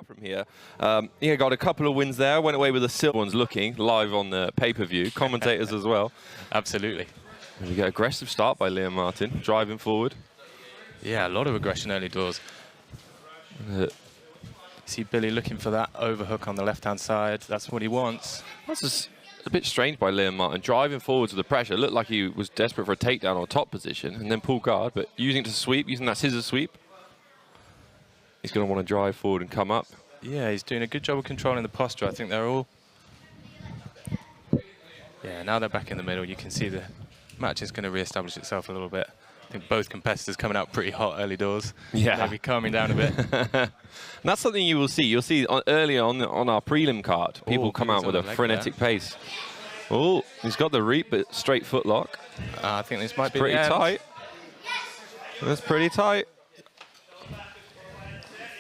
From here, yeah, got a couple of wins there. Went away with the silver ones, looking live on the pay-per-view. Commentators as well. Absolutely. And we get aggressive start by Liam Martin, driving forward. Yeah, a lot of aggression early doors. See Billy looking for that overhook on the left-hand side. That's what he wants. That's just a bit strange by Liam Martin, driving forwards with the pressure. It looked like he was desperate for a takedown or top position, and then pull guard, but using it to sweep, using that scissor sweep. He's going to want to drive forward and come up. Yeah, he's doing a good job of controlling the posture. I think they're all... Yeah, now they're back in the middle. You can see the match is going to re-establish itself a little bit. I think both competitors coming out pretty hot early doors. Yeah. Maybe calming down a bit. And that's something you will see. You'll see earlier on our prelim card, people come out with a frenetic pace. Oh, he's got the reap, but straight foot lock. I think this might be pretty the end. tight. That's pretty tight.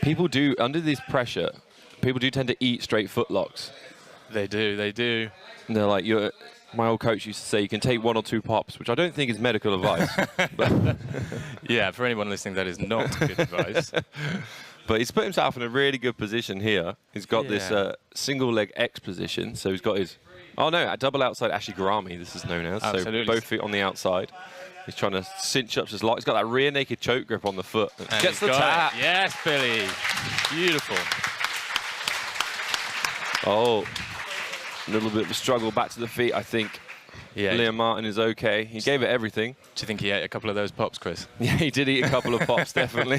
People do, under this pressure, people do tend to eat straight foot locks. They do, they do. And they're like, my old coach used to say, you can take 1 or 2 pops, which I don't think is medical advice. Yeah, for anyone listening, that is not good advice. But he's put himself in a really good position here. He's got this single leg X position. So he's got his, a double outside Ashigarami, this is known as. Absolutely. So both feet on the outside. He's trying to cinch up his lock. He's got that rear naked choke grip on the foot. And gets the tap. Yes, Billy. Beautiful. Oh, a little bit of a struggle back to the feet, I think. Yeah, Liam Martin is okay. He gave it everything. Do you think he ate a couple of those pops, Chris? Yeah, he did eat a couple of pops, definitely.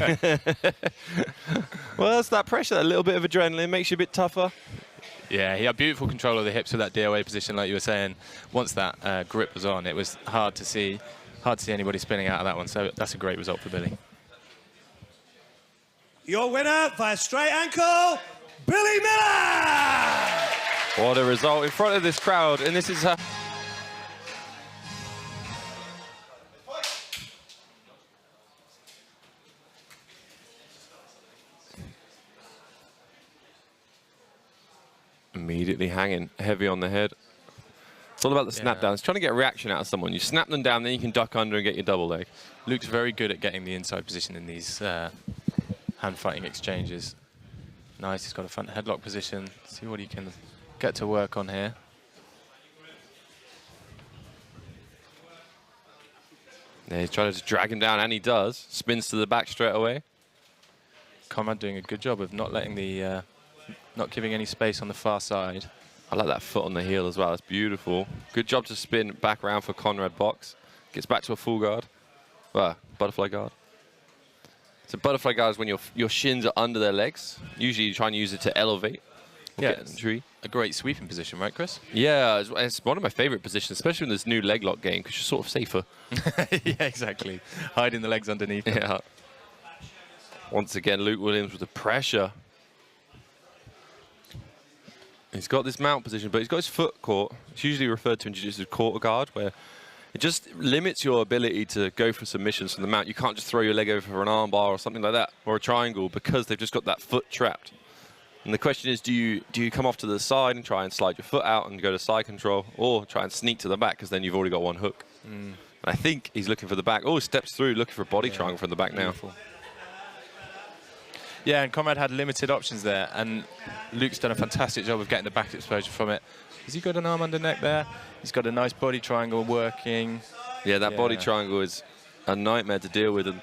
Well, that's that pressure, a little bit of adrenaline, makes you a bit tougher. Yeah, he had beautiful control of the hips with that DOA position, like you were saying. Once that grip was on, it was hard to see anybody spinning out of that one. So that's a great result for Billy. Your winner via straight ankle, Billy Miller! What a result in front of this crowd, and this is her. Immediately hanging heavy on the head. It's all about the snap down. It's trying to get a reaction out of someone. You snap them down, then you can duck under and get your double leg. Luke's very good at getting the inside position in these hand fighting exchanges. Nice, he's got a front headlock position. See what he can get to work on here. Yeah, he's trying to just drag him down, and he does. Spins to the back straight away. Conrad doing a good job of not letting the, not giving any space on the far side. I like that foot on the heel as well. That's beautiful. Good job to spin back around for Conrad box. Gets back to a full guard. Well, butterfly guard. So butterfly guard is when your shins are under their legs. Usually you try and use it to elevate. Yeah, it's a great sweeping position, right, Chris? Yeah, it's one of my favorite positions, especially in this new leg lock game, because you're sort of safer. Yeah, exactly. Hiding the legs underneath. Yeah. Once again, Luke Williams with the pressure. He's got this mount position, but he's got his foot caught. It's usually referred to in jiu-jitsu as quarter guard, where it just limits your ability to go for submissions from the mount. You can't just throw your leg over for an arm bar or something like that, or a triangle, because they've just got that foot trapped. And the question is, do you come off to the side and try and slide your foot out and go to side control, or try and sneak to the back, because then you've already got one hook. And I think he's looking for the back. Oh, steps through, looking for a body triangle from the back now. Yeah, and Conrad had limited options there, and Luke's done a fantastic job of getting the back exposure from it. Has he got an arm under neck there? He's got a nice body triangle working. Yeah, that body triangle is a nightmare to deal with, and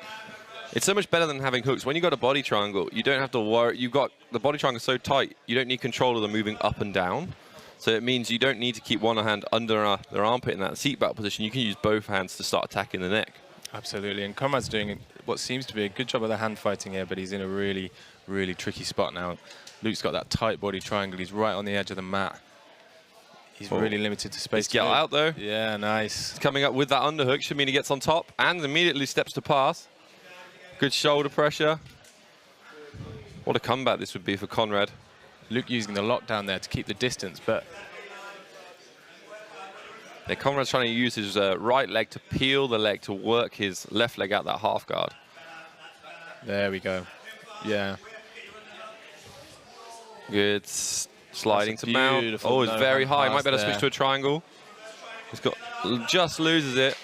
it's so much better than having hooks. When you've got a body triangle, you don't have to worry. You've got the body triangle so tight, you don't need control of them moving up and down. So it means you don't need to keep one hand under their armpit in that seatbelt position. You can use both hands to start attacking the neck. Absolutely, and Conrad's doing what seems to be a good job of the hand fighting here, but he's in a really, really tricky spot now. Luke's got that tight body triangle. He's right on the edge of the mat. He's really limited to space. Get out though. Yeah, nice. He's coming up with that underhook. Should mean he gets on top and immediately steps to pass. Good shoulder pressure. What a comeback this would be for Conrad. Luke using the lockdown there to keep the distance, but yeah, Conrad's trying to use his right leg to peel the leg to work his left leg out that half guard. There we go. Yeah. Good sliding to mount. Oh, it's very high. Might better switch to a triangle. He's got, just loses it.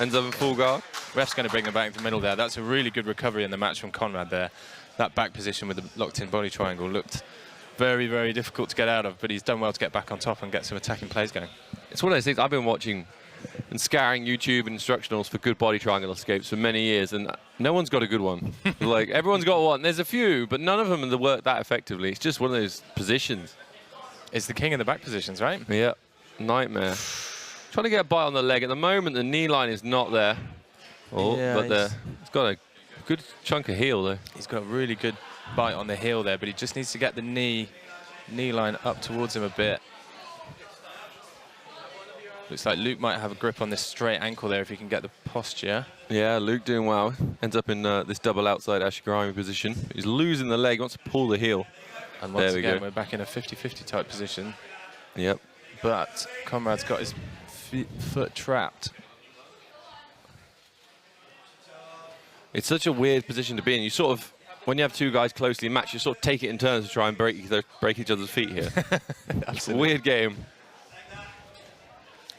Ends up in full guard. Ref's going to bring them back to the middle there. That's a really good recovery in the match from Conrad there. That back position with the locked-in body triangle looked very, very difficult to get out of, but he's done well to get back on top and get some attacking plays going. It's one of those things I've been watching and scouring YouTube and instructionals for good body triangle escapes for many years, and no one's got a good one. Like, everyone's got one. There's a few, but none of them have worked that effectively. It's just one of those positions. It's the king of the back positions, right? Yeah, nightmare. Trying to get a bite on the leg. At the moment, the knee line is not there. Oh, Yeah, but it's got a good chunk of heel, though. He's got a really good bite on the heel there, but he just needs to get the knee line up towards him a bit. Looks like Luke might have a grip on this straight ankle there if he can get the posture. Yeah, Luke doing well. Ends up in this double outside Ashigami position. He's losing the leg, wants to pull the heel. And once again, we're back in a 50-50 type position. Yep. But Conrad's got his foot trapped. It's such a weird position to be in. You sort of, when you have two guys closely matched, you sort of take it in turns to try and break each other's feet here. It's a weird game.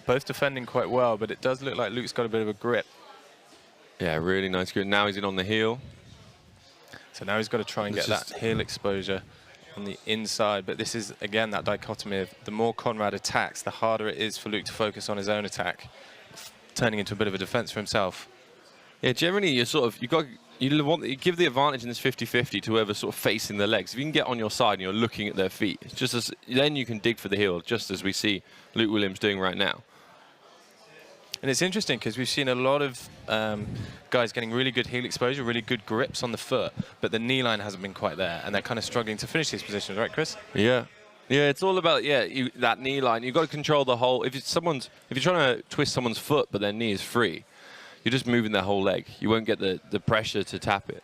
Both defending quite well, but it does look like Luke's got a bit of a grip. Yeah, really nice grip. Now he's in on the heel. So now he's got to try and get that heel exposure on the inside. But this is, again, that dichotomy of the more Conrad attacks, the harder it is for Luke to focus on his own attack, turning into a bit of a defense for himself. Yeah, generally you give the advantage in this 50-50 to whoever's sort of facing the legs. If you can get on your side and you're looking at their feet, it's just then you can dig for the heel, just as we see Luke Williams doing right now. And it's interesting because we've seen a lot of guys getting really good heel exposure, really good grips on the foot, but the knee line hasn't been quite there, and they're kind of struggling to finish these positions, right, Chris? Yeah. Yeah, it's all about that knee line. You've got to control the whole. If you're trying to twist someone's foot, but their knee is free, you're just moving their whole leg. You won't get the pressure to tap it.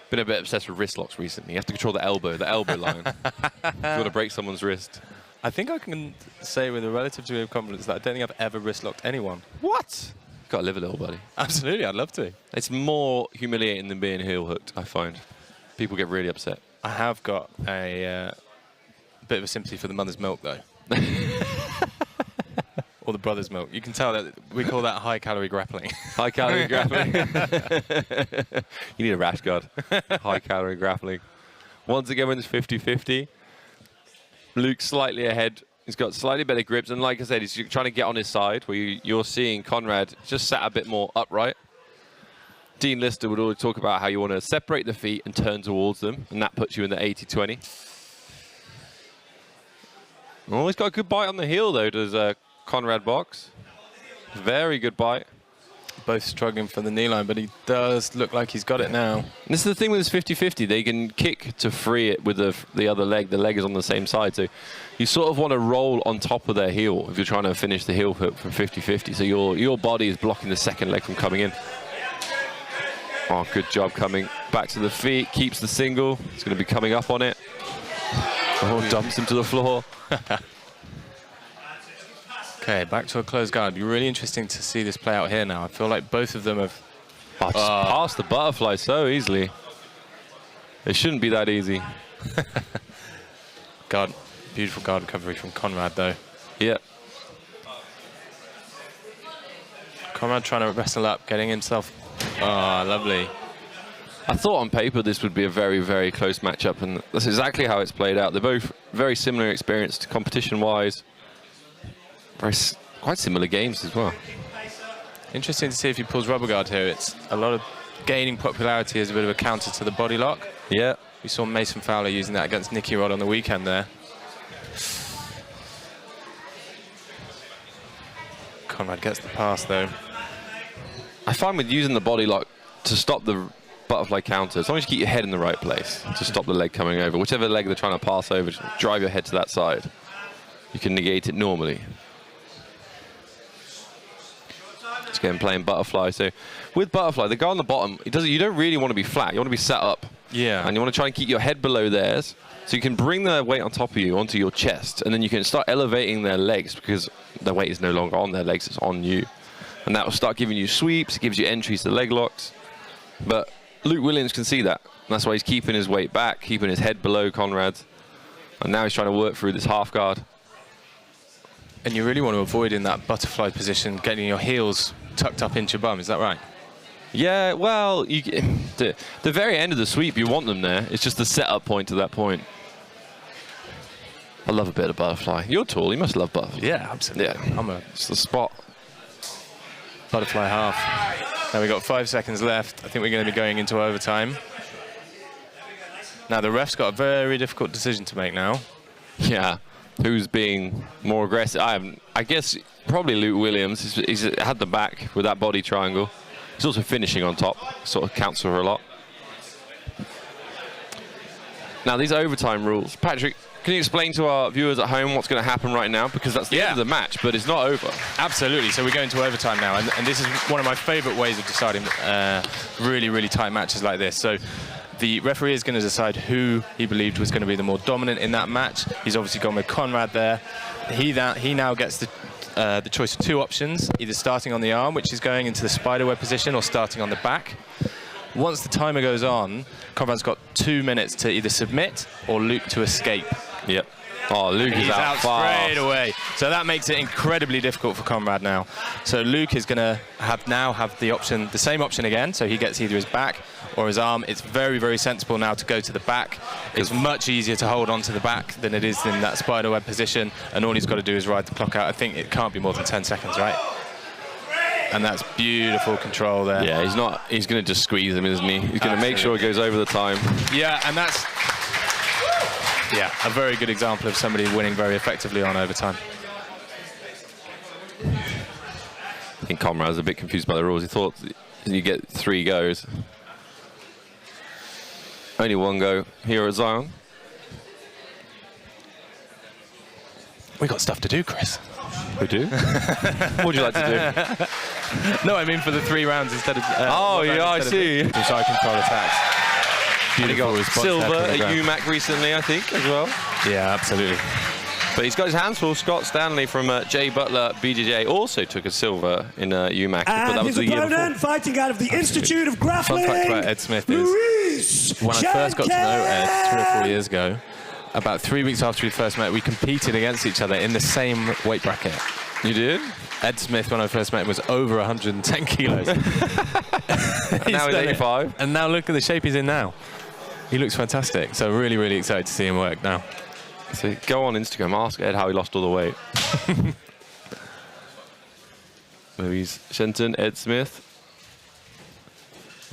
Been a bit obsessed with wrist locks recently. You have to control the elbow line. If you want to break someone's wrist. I think I can say with a relative degree of confidence that I don't think I've ever wrist locked anyone. What? Got to live a little, buddy. Absolutely, I'd love to. It's more humiliating than being heel hooked, I find. People get really upset. I have got a bit of a sympathy for the mother's milk, though. Or the brother's milk. You can tell that we call that high-calorie grappling. High-calorie grappling. You need a rash guard. High-calorie grappling. Once again, when it's 50-50, Luke's slightly ahead. He's got slightly better grips. And like I said, he's trying to get on his side, where you're seeing Conrad just sat a bit more upright. Dean Lister would always talk about how you want to separate the feet and turn towards them, and that puts you in the 80-20. Oh, he's got a good bite on the heel, though, does Conrad box. Very good bite. Both struggling for the knee line, but he does look like he's got it now. And this is the thing with this 50-50. They can kick to free it with the other leg. The leg is on the same side. So you sort of want to roll on top of their heel if you're trying to finish the heel hook from 50-50. So your body is blocking the second leg from coming in. Oh, good job coming back to the feet. Keeps the single. It's going to be coming up on it. Oh, dumps him to the floor. Okay, back to a closed guard. It'd be really interesting to see this play out here now. I feel like both of them have... Oh, just passed the butterfly so easily. It shouldn't be that easy. God, beautiful guard recovery from Conrad, though. Yeah. Conrad trying to wrestle up, getting himself... Oh, lovely. I thought on paper this would be a very, very close matchup, and that's exactly how it's played out. They're both very similar experienced competition-wise. Quite similar games as well. Interesting to see if he pulls rubber guard here. It's a lot of gaining popularity as a bit of a counter to the body lock. Yeah. We saw Mason Fowler using that against Nicky Rod on the weekend there. Conrad gets the pass, though. I find with using the body lock to stop the butterfly counter, as long as you keep your head in the right place to stop the leg coming over, whichever leg they're trying to pass over, just drive your head to that side. You can negate it normally. Just again playing butterfly. So with butterfly, the guy on the bottom, you don't really want to be flat. You want to be set up. Yeah. And you want to try and keep your head below theirs, so you can bring their weight on top of you onto your chest, and then you can start elevating their legs because their weight is no longer on their legs, it's on you. And that will start giving you sweeps, it gives you entries to leg locks. But Luke Williams can see that. And that's why he's keeping his weight back, keeping his head below Conrad's. And now he's trying to work through this half guard. And you really want to avoid in that butterfly position, getting your heels tucked up into your bum. Is that right? Yeah, well, the very end of the sweep, you want them there. It's just the setup point to that point. I love a bit of butterfly. You're tall. You must love butterfly. Yeah, absolutely. Yeah, it's the spot. Butterfly half. Now we've got 5 seconds left. I think we're going to be going into overtime. Now the ref's got a very difficult decision to make now. Yeah, who's being more aggressive? I guess probably Luke Williams. He's had the back with that body triangle. He's also finishing on top. Sort of counts for a lot. Now these overtime rules. Patrick, can you explain to our viewers at home what's going to happen right now? Because that's the end of the match, but it's not over. Absolutely. So we're going to overtime now. And this is one of my favourite ways of deciding really, really tight matches like this. So the referee is going to decide who he believed was going to be the more dominant in that match. He's obviously gone with Conrad there. He now gets the choice of 2 options, either starting on the arm, which is going into the spiderweb position, or starting on the back. Once the timer goes on, Conrad's got 2 minutes to either submit or Luke to escape. Yep. Oh, Luke is out fast. Straight away. So that makes it incredibly difficult for Conrad now. So Luke is going to have the same option again. So he gets either his back or his arm. It's very, very sensible now to go to the back. It's much easier to hold on to the back than it is in that spiderweb position. And all he's got to do is ride the clock out. I think it can't be more than 10 seconds, right? And that's beautiful control there. Yeah, he's going to just squeeze him, isn't he? He's going to make sure it goes over the time. Yeah, and that's a very good example of somebody winning very effectively on overtime. I think Conrad was a bit confused by the rules. He thought you get 3 goes. Only 1 go here at Zion. We got stuff to do, Chris. We do? What would you like to do? No, I mean for the 3 rounds instead of... oh, yeah, I see. Side control attacks. And he got silver at UMAC recently, I think, as well. Yeah, absolutely. But he's got his hands full. Scott Stanley from Jay Butler BJJ also took a silver in UMAC. And but that was his the year opponent before. fighting out of the Institute of Grappling. Fun fact about Ed Smith is, when I first got to know Ed 3 or 4 years ago, about 3 weeks after we first met, we competed against each other in the same weight bracket. You did? Ed Smith, when I first met him, was over 110 kilos. And now he's 85. And now look at the shape he's in now. He looks fantastic. So really, really excited to see him work now. So go on Instagram, ask Ed how he lost all the weight. Louise Shenton, Ed Smith.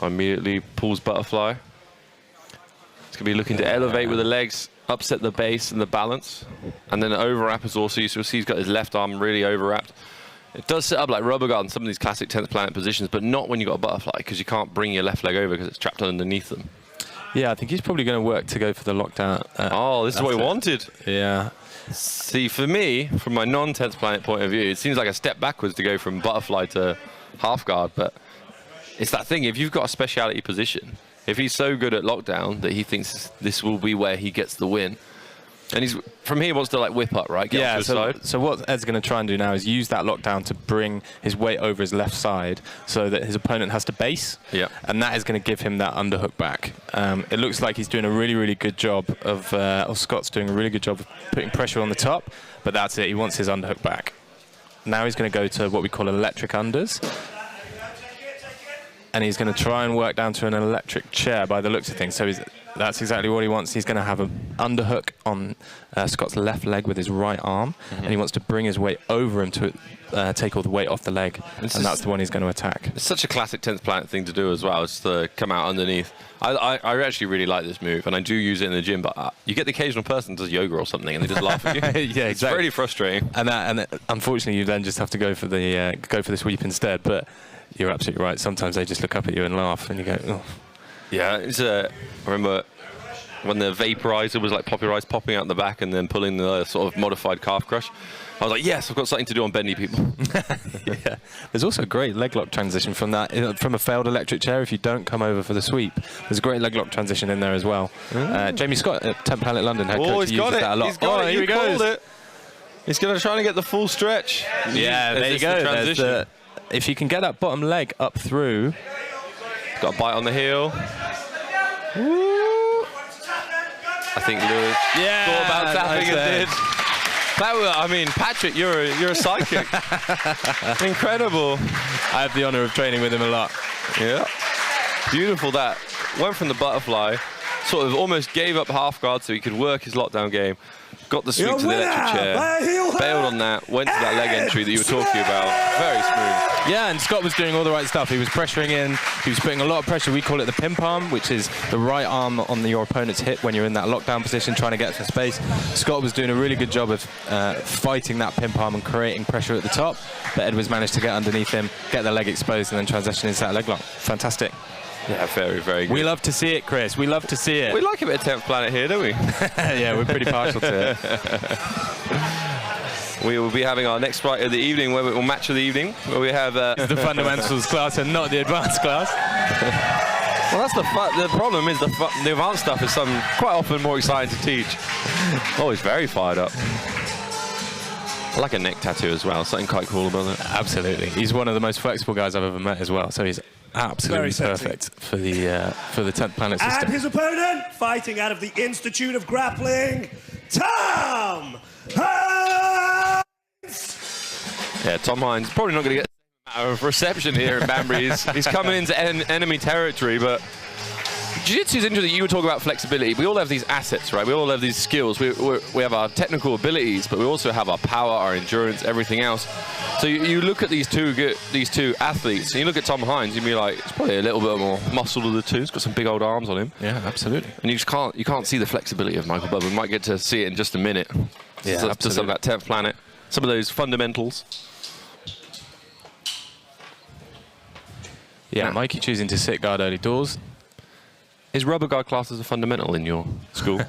Immediately pulls butterfly. He's going to be looking to elevate with the legs, upset the base and the balance. And then overwrap is also, so see he's got his left arm really overwrapped. It does set up like rubber guard in some of these classic 10th planet positions, but not when you've got a butterfly, because you can't bring your left leg over because it's trapped underneath them. Yeah, I think he's probably going to work to go for the lockdown. Oh, this is what he wanted. Yeah. See, for me, from my non-10th planet point of view, it seems like a step backwards to go from butterfly to half guard, but it's that thing, if you've got a speciality position, if he's so good at lockdown that he thinks this will be where he gets the win, and he's from here wants to like whip up, right? Get onto his side. So what Ed's going to try and do now is use that lockdown to bring his weight over his left side so that his opponent has to base. Yeah. And that is going to give him that underhook back. It looks like he's doing a really, really good job of, or Scott's doing a really good job of putting pressure on the top, but that's it. He wants his underhook back. Now he's going to go to what we call electric unders. And he's going to try and work down to an electric chair by the looks of things. So that's exactly what he wants. He's going to have an underhook on Scott's left leg with his right arm, and he wants to bring his weight over him to take all the weight off the leg, and that's the one he's going to attack. It's such a classic 10th planet thing to do as well, is to come out underneath. I actually really like this move, and I do use it in the gym, but you get the occasional person who does yoga or something, and they just laugh at you. Yeah, it's really frustrating. And unfortunately, you then just have to go for the sweep instead. But you're absolutely right. Sometimes they just look up at you and laugh, and you go, oh. Yeah, I remember when the vaporizer was like popularized, popping out the back and then pulling the sort of modified calf crush. I was like, yes, I've got something to do on bendy people. Yeah. There's also a great leg lock transition from that, from a failed electric chair. If you don't come over for the sweep, there's a great leg lock transition in there as well. Jamie Scott at 10 Planet London head coach uses that a lot. He's got it. Here he goes. It. He's going to try and get the full stretch. Yeah, there you go. If you can get that bottom leg up through. Got a bite on the heel. Woo. I think Lewis thought about tapping and did. I mean, Patrick, you're a psychic. Incredible. I have the honour of training with him a lot. Yeah. Beautiful that. Went from the butterfly, sort of almost gave up half guard so he could work his lockdown game. Got the sweep to the electric chair, bailed on that, went to that leg entry that you were talking about. Very smooth. Yeah, and Scott was doing all the right stuff. He was pressuring in, he was putting a lot of pressure. We call it the pimp arm, which is the right arm on your opponent's hip when you're in that lockdown position trying to get some space. Scott was doing a really good job of fighting that pimp arm and creating pressure at the top, but Edwards managed to get underneath him, get the leg exposed, and then transition into that leg lock. Fantastic. Yeah, very, very good. We love to see it, Chris. We love to see it. We like a bit of 10th Planet here, don't we? Yeah, we're pretty partial to it. We will be having our next fight of the evening, or match of the evening, where we have... the fundamentals class and not the advanced class. Well, that's the problem is the advanced stuff is quite often more exciting to teach. Oh, he's very fired up. I like a neck tattoo as well, something quite cool about it. Absolutely. He's one of the most flexible guys I've ever met as well, so he's absolutely perfect for the 10th Planet system. And his opponent, fighting out of the Institute of Grappling, Tom Hines! Yeah, Tom Hines probably not going to get a matter of reception here in Banbury. He's coming into enemy territory, but Jiu-Jitsu is interesting. You were talking about flexibility. We all have these assets, right? We all have these skills. We have our technical abilities, but we also have our power, our endurance, everything else. So you look at these two athletes, and you look at Tom Hines, you'd be like, it's probably a little bit more muscle to the two. He's got some big old arms on him. Yeah, absolutely. And you just can't see the flexibility of Michael Bubba. We might get to see it in just a minute. Yeah, so, absolutely. to some of that 10th Planet, some of those fundamentals. Yeah, Mikey choosing to sit guard early doors. Is rubber guard class as a fundamental in your school?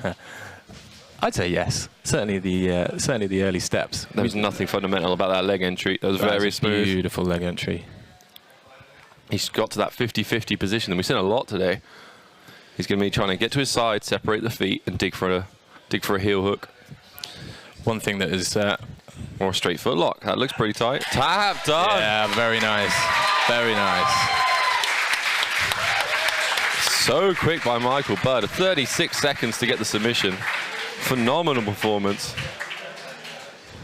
I'd say yes. Certainly the early steps. There was nothing fundamental about that leg entry. That was very smooth. Beautiful leg entry. He's got to that 50-50 position, and we've seen a lot today. He's going to be trying to get to his side, separate the feet, and dig for a heel hook. One thing that is... or a straight foot lock. That looks pretty tight. Tap done. Yeah, very nice. Very nice. So quick by Michael Budd. 36 seconds to get the submission. Phenomenal performance.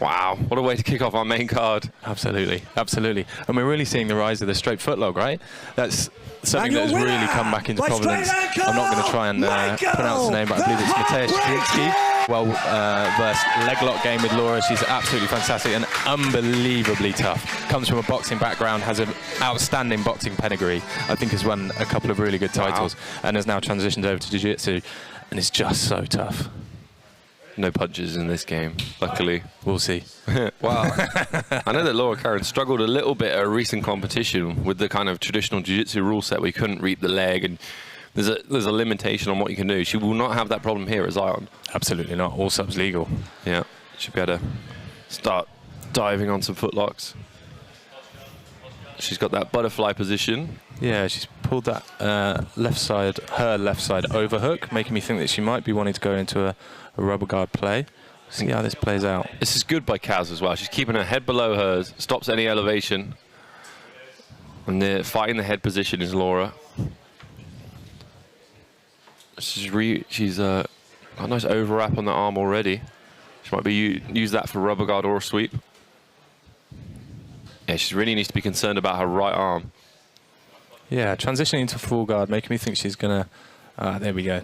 Wow, what a way to kick off our main card. Absolutely, absolutely. And we're really seeing the rise of the straight footlock, right? That's something that has really come back into prominence. I'm not going to try and pronounce the name, but I believe it's Mateusz Kwiatkowski. Well versed leg lock game with Laura. She's absolutely fantastic and unbelievably tough. Comes from a boxing background, has an outstanding boxing pedigree. I think has won a couple of really good titles and has now transitioned over to jiu-jitsu and is just so tough. No punches in this game, luckily. We'll see. Wow. I know that Laura Karen struggled a little bit at a recent competition with the kind of traditional jiu-jitsu rule set where you couldn't reap the leg, and there's a limitation on what you can do. She will not have that problem here at Zion. Absolutely not. All subs legal. Yeah. Should be able to start diving on some footlocks. She's got that butterfly position. Yeah, she's pulled that her left side overhook, making me think that she might be wanting to go into a rubber guard play. See how this plays out. This is good by Kaz as well. She's keeping her head below hers, stops any elevation. And fighting the head position is Laura. She's got a nice overwrap on the arm already. She might be use that for rubber guard or a sweep. Yeah, she really needs to be concerned about her right arm. Yeah, transitioning into full guard, making me think she's gonna. There we go.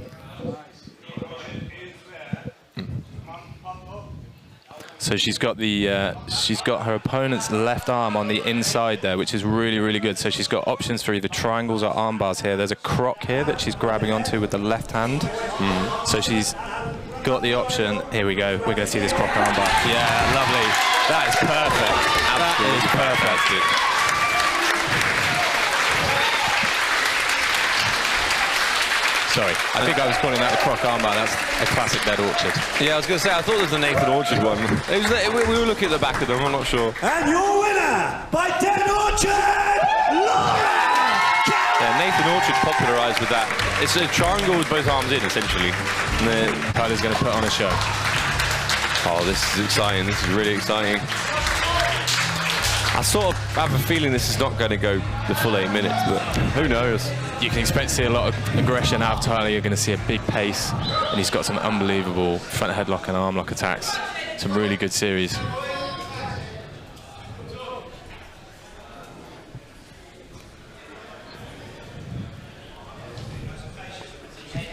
So she's got her opponent's left arm on the inside there, which is really, really good. So she's got options for either triangles or arm bars here. There's a crock here that she's grabbing onto with the left hand. So she's got the option. Here we go. We're going to see this crock arm bar. Yeah, lovely. That is perfect. Absolutely. That is perfect. Sorry, I think I was calling that the croc armbar. That's a classic Dead Orchard. Yeah, I was going to say, I thought it was the Nathan Orchard one. We were looking at the back of them, I'm not sure. And your winner by Dead Orchard, Laura! Yeah, Nathan Orchard popularised with that. It's a triangle with both arms in, essentially. And then Tyler's going to put on a show. Oh, this is exciting. This is really exciting. I sort of have a feeling this is not going to go the full 8 minutes, but who knows? You can expect to see a lot of aggression out of Tyler. You're going to see a big pace, and he's got some unbelievable front headlock and arm lock attacks. some really good series.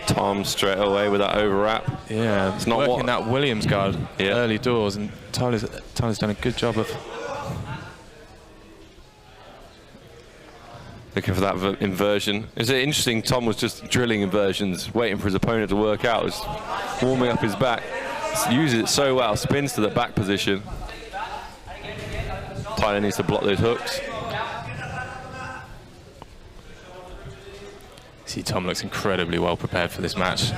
Tom straight away with that overwrap. Yeah, it's not working that Williams guard early doors, and Tyler's done a good job of looking for that inversion. Is it interesting? Tom was just drilling inversions, waiting for his opponent to work out, was warming up his back. Uses it so well, spins to the back position. Tyler needs to block those hooks. See, Tom looks incredibly well prepared for this match.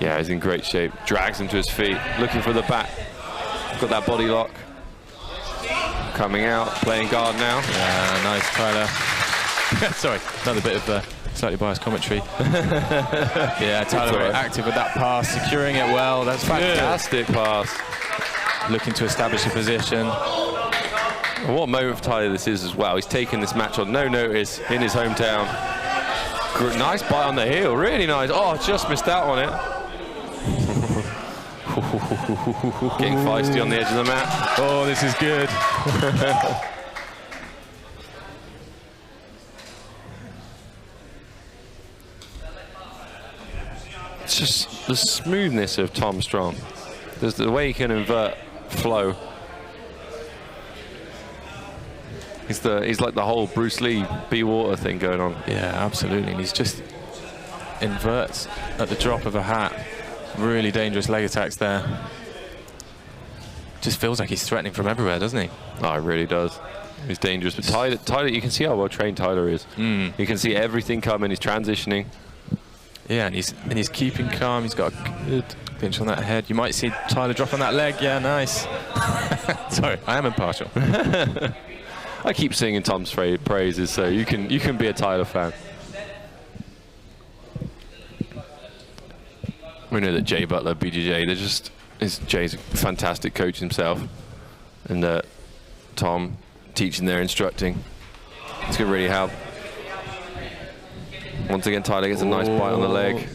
Yeah, he's in great shape. Drags him to his feet, looking for the back. Got that body lock. Coming out, playing guard now. Yeah, nice, Tyler. Sorry, another bit of slightly biased commentary. Yeah, Tyler very active with that pass, securing it well. That's fantastic pass. Looking to establish a position. And what a moment for Tyler this is as well. He's taken this match on no notice in his hometown. Nice bite on the heel, really nice. Oh, just missed out on it. Getting feisty on the edge of the mat. Oh, this is good. It's just the smoothness of Tom Strong. There's the way he can invert flow. He's like the whole Bruce Lee Be Water thing going on. Yeah, absolutely. And he's just inverts at the drop of a hat. Really dangerous leg attacks there. Just feels like he's threatening from everywhere, doesn't he? Oh, it really does. He's dangerous. But Tyler, you can see how well trained Tyler is. You can see everything coming. He's transitioning. Yeah, and he's keeping calm. He's got a good pinch on that head. You might see Tyler drop on that leg. Yeah, nice. Sorry, I am impartial. I keep singing Tom's praises, so you can be a Tyler fan. We know that Jay Butler, BJJ, Jay's a fantastic coach himself, and Tom teaching there, instructing. It's going to really help. Once again, Tyler gets a nice bite on the leg.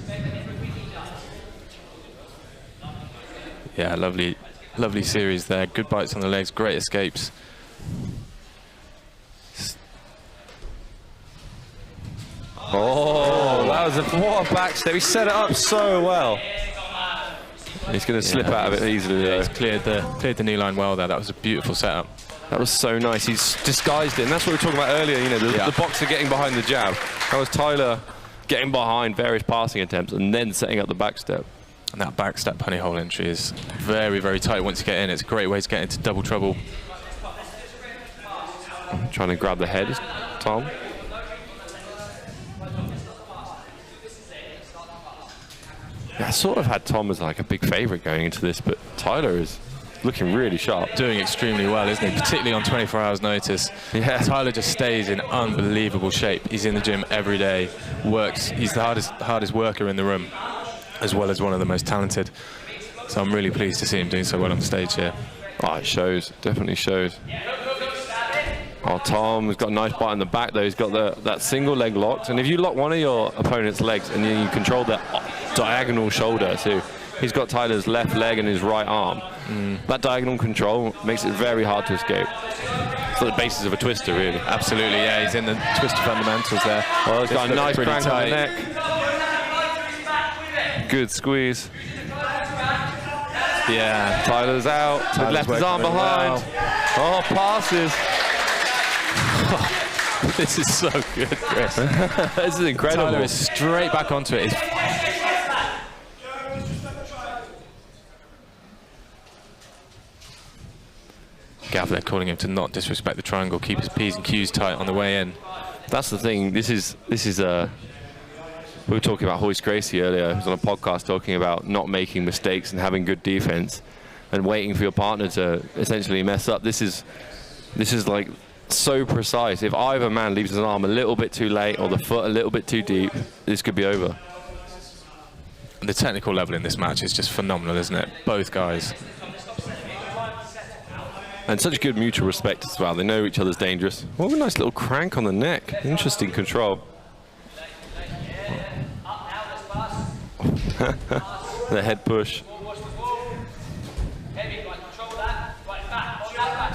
Yeah, lovely series there. Good bites on the legs, great escapes. Oh, that was what a backstep. He set it up so well. He's going to slip out of it easily. Yeah, he's cleared the knee line well there. That was a beautiful setup. That was so nice. He's disguised it, and that's what we were talking about earlier. You know, the boxer getting behind the jab. That was Tyler getting behind various passing attempts and then setting up the backstep. And that backstep honey hole entry is very, very tight once you get in. It's a great way to get into double trouble. Trying to grab the head, Tom. Yeah, I sort of had Tom as like a big favourite going into this, but Tyler is looking really sharp. Doing extremely well, isn't he? Particularly on 24 hours notice. Yeah. Tyler just stays in unbelievable shape. He's in the gym every day, works. He's the hardest worker in the room, as well as one of the most talented. So I'm really pleased to see him doing so well on the stage here. Oh, it shows. Definitely shows. Oh, Tom has got a nice bite on the back though. He's got that single leg locked, and if you lock one of your opponent's legs and then you control that diagonal shoulder too, he's got Tyler's left leg and his right arm. That diagonal control makes it very hard to escape. It's like the basis of a twister, really. Absolutely, yeah. He's in the twister fundamentals there. Oh, he's got a nice crank on the neck. Good squeeze. Yeah. Tyler's out. Tyler's left his arm behind. Well. Oh, passes. This is so good, Chris. This is incredible. Tyler is straight back onto it. Gav there calling him to not disrespect the triangle, keep his P's and Q's tight on the way in. That's the thing. This is we were talking about Hoist Gracie earlier. He was on a podcast talking about not making mistakes and having good defense and waiting for your partner to essentially mess up. This is like so precise. If either man leaves his arm a little bit too late or the foot a little bit too deep, this could be over. The technical level in this match is just phenomenal, isn't it? Both guys. And such good mutual respect as well. They know each other's dangerous. What a nice little crank on the neck. Interesting control. The head push.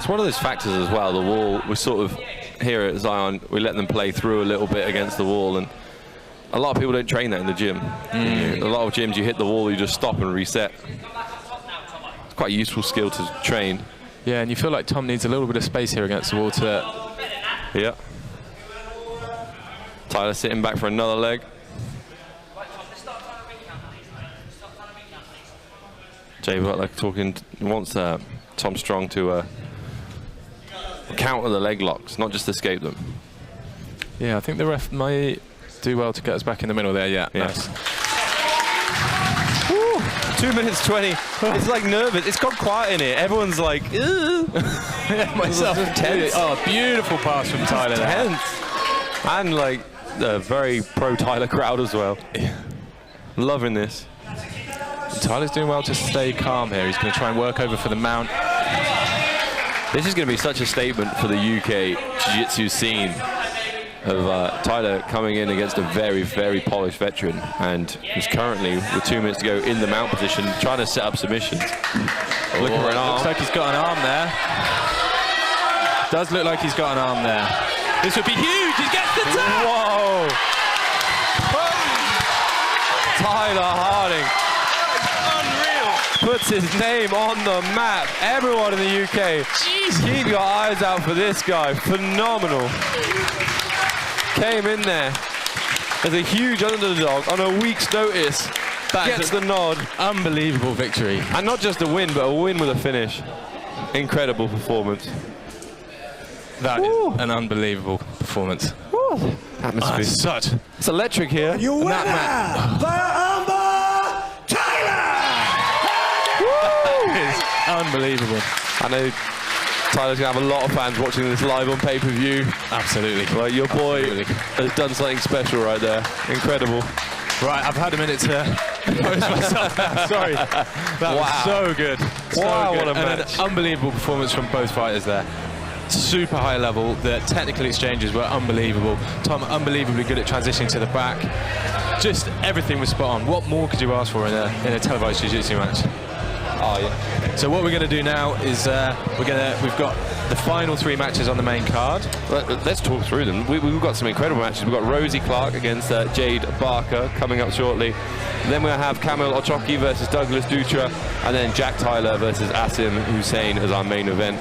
one of those factors as well. The wall, we sort of, here at Zion, we let them play through a little bit against the wall, and a lot of people don't train that in the gym. A lot of gyms, you hit the wall, you just stop and reset. It's quite a useful skill to train. Yeah, and you feel like Tom needs a little bit of space here against the wall to... Yeah. Tyler sitting back for another leg. Jay Butler talking, wants Tom Strong to counter the leg locks, not just escape them. Yeah, I think the ref might do well to get us back in the middle there. Yeah, nice. Woo, 2 minutes 20. It's like nervous. It's gone quiet in here. Everyone's like, yeah, myself. Tense. Oh, beautiful pass from Tyler there. Tense. And like a very pro Tyler crowd as well. Yeah. Loving this. And Tyler's doing well to stay calm here. He's going to try and work over for the mount. This is going to be such a statement for the UK Jiu-Jitsu scene of Tyler coming in against a very, very polished veteran, and he's currently, with 2 minutes to go, in the mount position, trying to set up submissions. Looking for an arm. Looks like he's got an arm there. Does look like he's got an arm there. This would be huge. He gets the tap. Whoa! Tyler Harding puts his name on the map. Everyone in the UK, keep your eyes out for this guy. Phenomenal. Came in there as a huge underdog on a week's notice. Gets the nod. Unbelievable victory. And not just a win, but a win with a finish. Incredible performance. That is an unbelievable performance. Atmosphere. It's electric here. You winner by Unbelievable. I know Tyler's going to have a lot of fans watching this live on pay-per-view. Absolutely. Like, your boy has done something special right there. Incredible. Right, I've had a minute to compose myself now. Sorry. That was so good. Wow, so good. what a and match. An unbelievable performance from both fighters there. Super high level. The technical exchanges were unbelievable. Tom, unbelievably good at transitioning to the back. Just everything was spot on. What more could you ask for in a televised jiu-jitsu match? Oh, yeah. So what we're going to do now is we've got the final 3 matches on the main card. Let's talk through them. We've got some incredible matches. We've got Rosie Clark against Jade Barker coming up shortly. Then we'll have Kamil Ochoki versus Douglas Dutra, and then Jack Tyler versus Asim Hussein as our main event.